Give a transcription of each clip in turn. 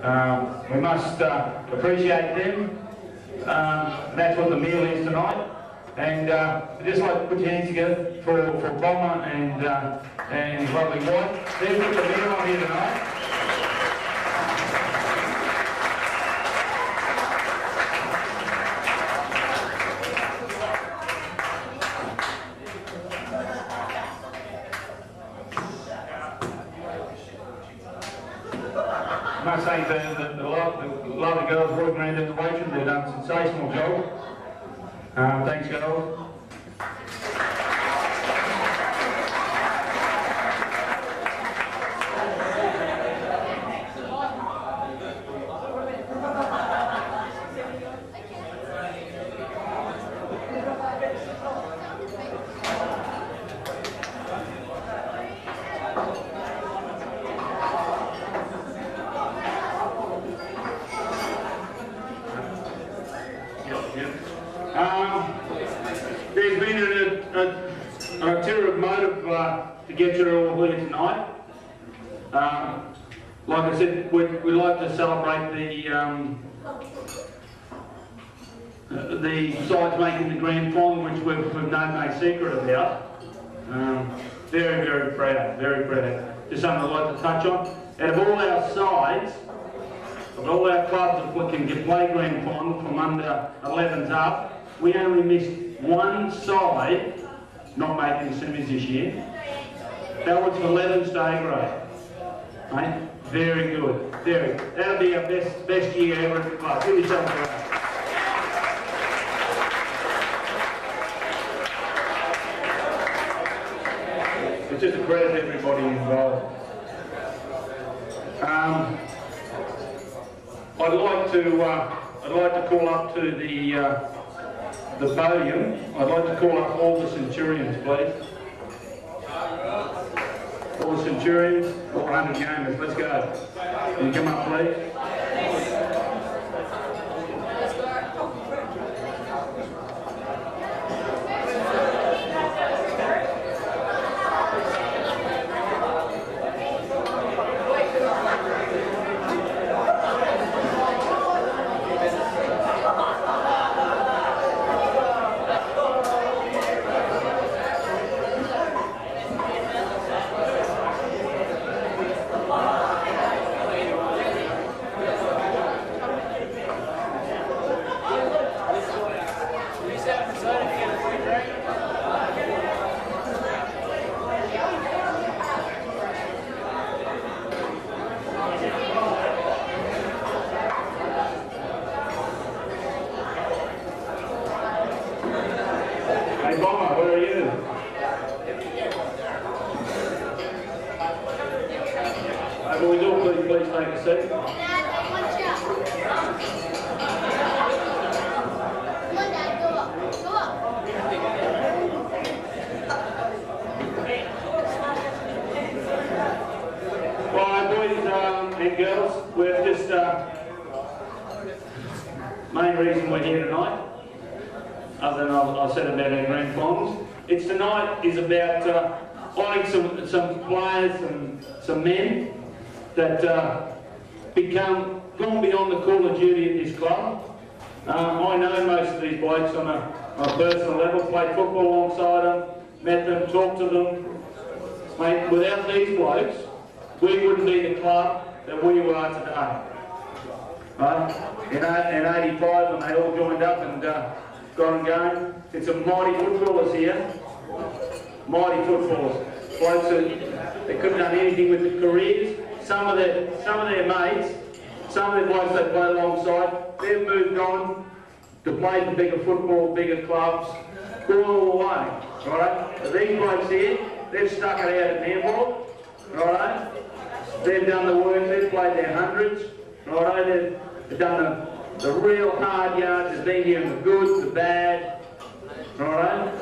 We must appreciate them. That's what the meal is tonight. And I'd just like to put your hands together for Bomber and his lovely wife. They've put the meal on here tonight. I must thank the lovely girls working around in the waiting. They've done a sensational job. Thanks, girls. There's been an ulterior motive to get you all here tonight. Like I said, we'd like to celebrate the sides making the grand final, which we've made no secret about. Very, very proud, very proud. Just something I'd like to touch on. Out of all our sides, of all our clubs that can play grand final from under 11s up, we only missed one side not making the semis this year. That was 11 state grade. Right? Very good. Very. That'll be our best year ever at the club. Give yourself a round. It's just a credit to everybody involved. I'd like to call up to the podium. I'd like to call up all the Centurions, please. All the Centurions, all 100 gamers. Let's go. Can you come up, please? Hey Bomber, where are you? Will we do please take a seat? Right, boys and girls, we're just main reason we're here tonight, other than I've said about our grand finals. It's tonight is about honouring some players and some men that gone beyond the call of duty at this club. I know most of these blokes on a personal level, played football alongside them, met them, talked to them. Mate, without these blokes, we wouldn't be the club that we are today. Right? In 85, when they all joined up and got on going, it's a mighty footballers here. Mighty footballers. Blokes that they couldn't have done anything with their careers. Some of their mates, some of the blokes they play alongside, they've moved on to play for bigger football, bigger clubs, all the way. Right? But these blokes here, they've stuck it out at Nambour. Right? They've done the work, they've played their hundreds. Right? They've done the real hard yards, they've been here in the good, the bad. Alright?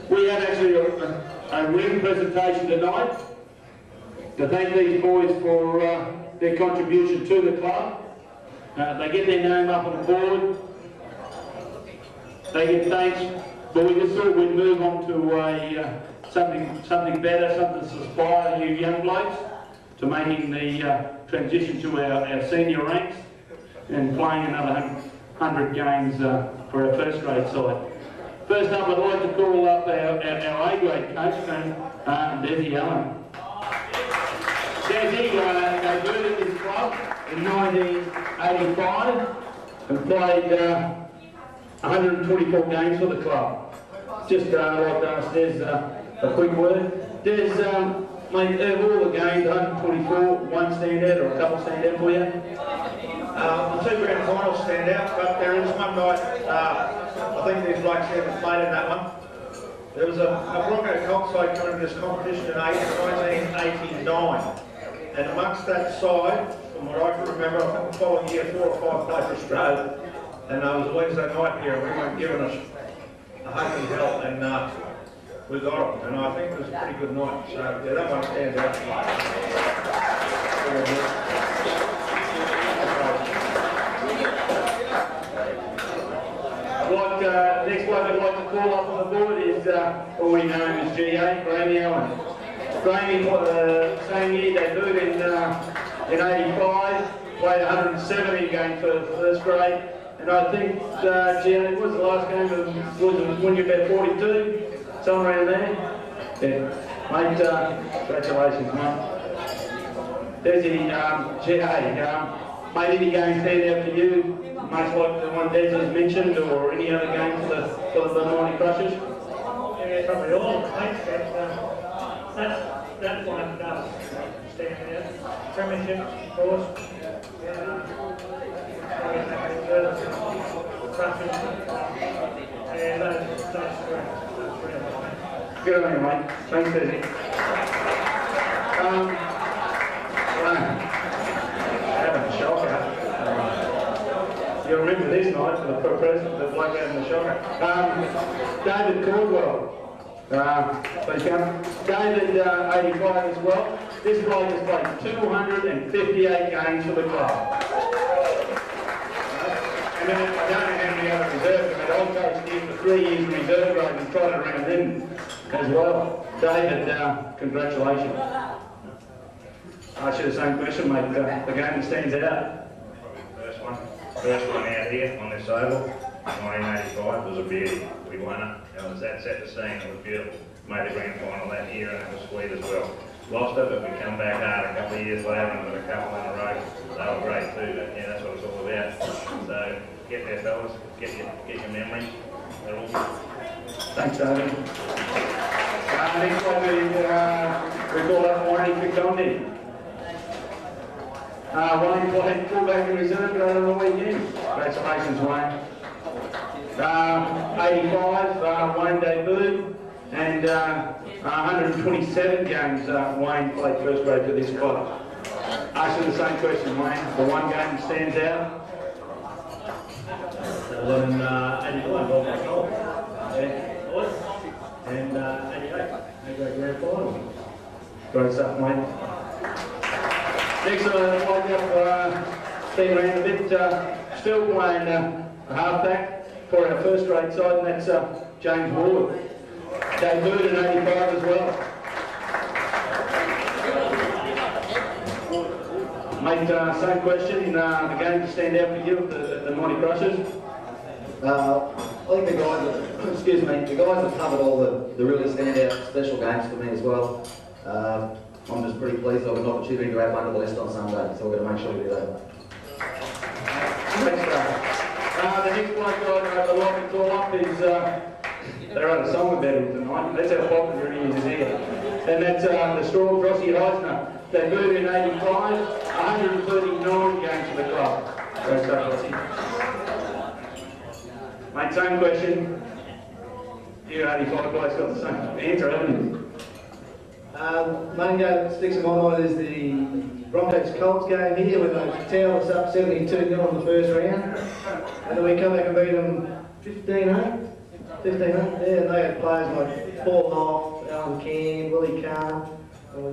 We have actually a ring presentation tonight to thank these boys for their contribution to the club. They get their name up on the board, they get thanks, but we just thought we'd move on to something better, something to inspire you young blokes to making the transition to our senior ranks and playing another 100 games for our first grade side. First up, I'd like to call up our A grade coach, Desi Allen. Desi debuted at this club in 1985 and played 124 games for the club. Just like to ask Des a quick word. Des, mate, of all the games, 124, one stand out or a couple stand out for you? The two grand finals stand out, but there is one night, I think these blokes haven't played in that one. There was a Bronco Colt side coming to this competition in 1989, and amongst that side, from what I can remember, I think the following year 4 or 5 played for Australia, and it was a Wednesday night here, and we weren't giving us a hugging help, and we got them, and I think it was a pretty good night, so yeah, that one stands out. Next one I'd like to call up on the board is what we know as GA, Graeme Allen. Graeme, same year, debuted in 85, played 170 games for first grade, and I think GA was the last game was when you about 42, somewhere around there. Yeah, mate, congratulations, mate. Desi, GA, mate, any games stand out for you? Much like the one Des has mentioned, or any other games for the Mighty Crushers? Yeah, probably all, mate, but that one does stand out. Premiership, of course. Good on you, mate. Thanks, Desi. Having a shocker. You'll remember this night for the president, the bloke out in the shocker. David Caldwell. Please come. David, 85 as well. This bloke has played 258 games for the club. And then I don't know how many other reserves, but I've coached him for 3 years in reserve grade and tried to run him as well. David, congratulations. Ask you the same question, mate. The game that stands out. First one out here on this oval, 1985, was a beauty. We won it. It was that set the scene. It was beautiful. Made the grand final that year, and it was sweet as well. Lost it, but we come back hard a couple of years later and with a couple in a row. They were great too, but yeah, that's what it's all about. So get there, fellas. Get your memories. They're all good. Thanks, David. Next one we call up Wayne Ficondi. Wayne played fullback in reserve grade on the weekend. Congratulations, Wayne. 85, Wayne debuted, and 127 games Wayne played first grade for this club. Ask you the same question, Wayne. The one game that stands out? Well, in 89, Gold Coast Gold. And 88, grand final. Great stuff, Wayne. Next, I'd like to stay around a bit. Still playing a halfback for our first grade side, and that's James Ward. Debuted in 85 as well. Mate, same question. The game to stand out for you, the Mighty Crushers? I think the guys, excuse me, the guys have covered all the really standout special games for me as well. I'm just pretty pleased I have an opportunity to add one to the list on Sunday, so we're going to make sure we do that. Thanks, the next bloke I'd like to call up is, they wrote a song about him tonight. That's how popular he is here. And that's the Storm, Rossi Eisner. Debuted in 85, 139 games for the club. Great stuff, Rossi. Mate, same question. You 85 guys got the same answer, haven't you? Main game that sticks in my mind is the Broncos Colts game here when they towed us up 72-0 in the first round. And then we come back and beat them 15-8. 15-8, yeah, and they had players like Paul Hoff, Alan Cairn, Willie Kahn, and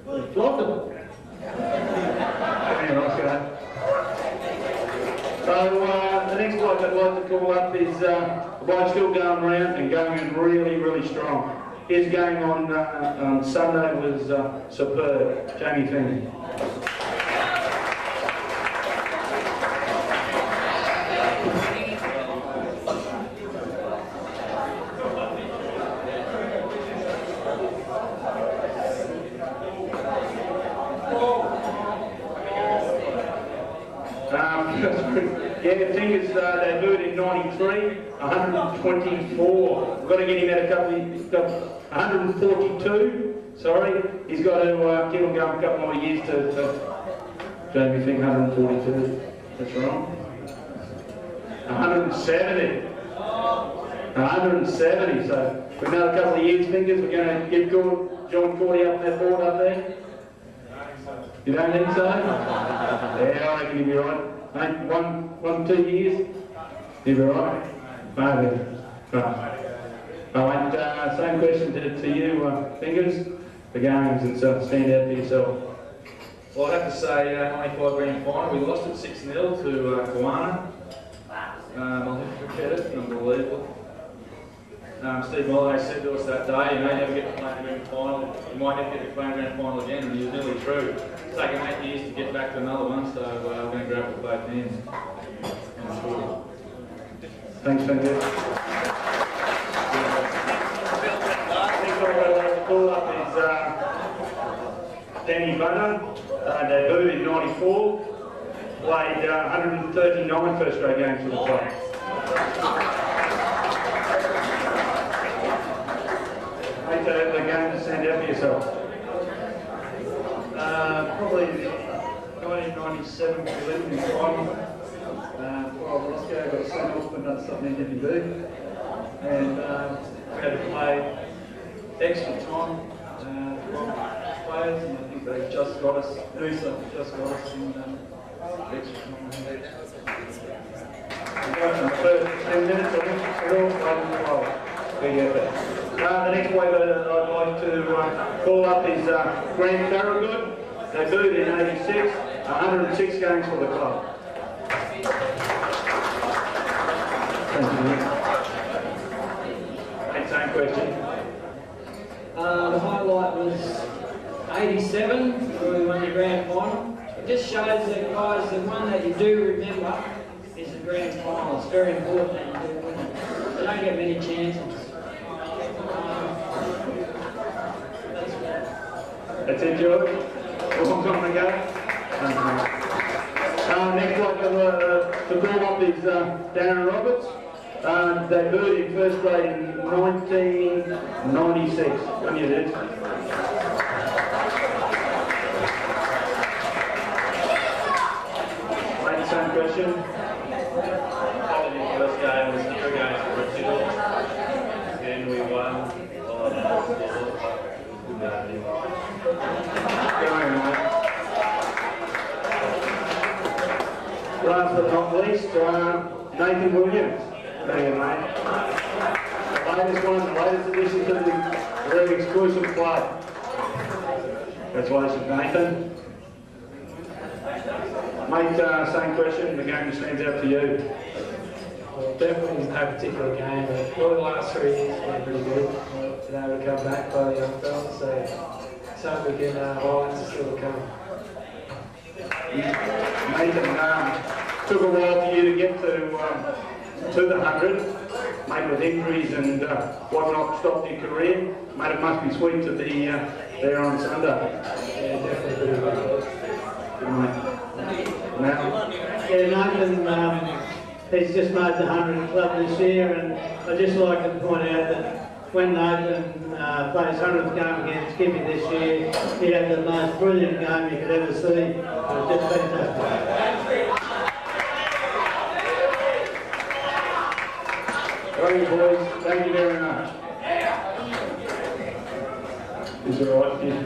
we flogged them. Very nice guy. So the next bloke I'd like to call up is a bloke still going around and going in really, really strong. his game on Sunday was superb. Jamie Finney. Yeah, Fingers debuted in 93, 124. We've got to get him at a couple, 142, sorry. He's got to keep on going a couple more years to Jamie Fink, 142. That's wrong. 170. 170, so for another couple of years, Fingers, we're going to get John Cordy up on that board up there. You don't think so? Yeah, I reckon he'll be right. Mate, one, 2 years, he'll be right. Maybe. Right. Alright, same question to you, Fingers. The games and stuff, stand out for yourself. Well, I'd have to say 95 grand final. We lost it 6-0 to Kawana. I'll never forget it, unbelievable. Steve Molyneux said to us that day, you know, you never get to play the grand final. You might never get to play the grand final again, and he was nearly true. It's taken 8 years to get back to another one, so we're going to grab it with both hands. Thanks, Fingers. Next one I'd like to call up is Danny Bunner. Debuted in 94, played 139 first grade games for the club. Mate, the game to stand out for yourself. Probably 1997 we lived in the final. Roscoe got sent off and that's something he didn't do. And we had to play extra time players, and I think they just got us, Noosa just got us in extra time. The first 10 minutes, I think, the next one I'd like to call up is Grant Farragut. Debuted in 86, 106 games for the club. Thank you. Same question. The highlight was 87, where we won the grand final. It just shows that, guys, the one that you do remember is the grand final. It's very important that you do win it. You don't get many chances. That's it, George. A long time ago. Next one to call up is Darren Roberts. Debuted in first grade in 1996. Come here, Dad. Right, same question. Probably the first game was here against Portugal, and we won. Last but not least, Nathan Williams. There you go, mate. The latest addition to the very exclusive club. Congratulations, Nathan. Mate, same question, the game just stands out to you. Well, definitely no particular game, but well, the last 3 years have been pretty good. Been able to come back by the young fellas, so we can highlights are still to come. Nathan, took a while for you to get to the 100, mate, with injuries and whatnot stopped your career. Mate, it must be sweet to be there on Sunday. Yeah, definitely pretty good. Good, mate. Now, Yeah, Nathan, he's just made the 100 club this year, and I'd just like to point out that when Nathan played his 100th game against Skippy this year, he had the most brilliant game you could ever see. It was just fantastic. Right, boys, thank you very much. Is it all right? Yeah.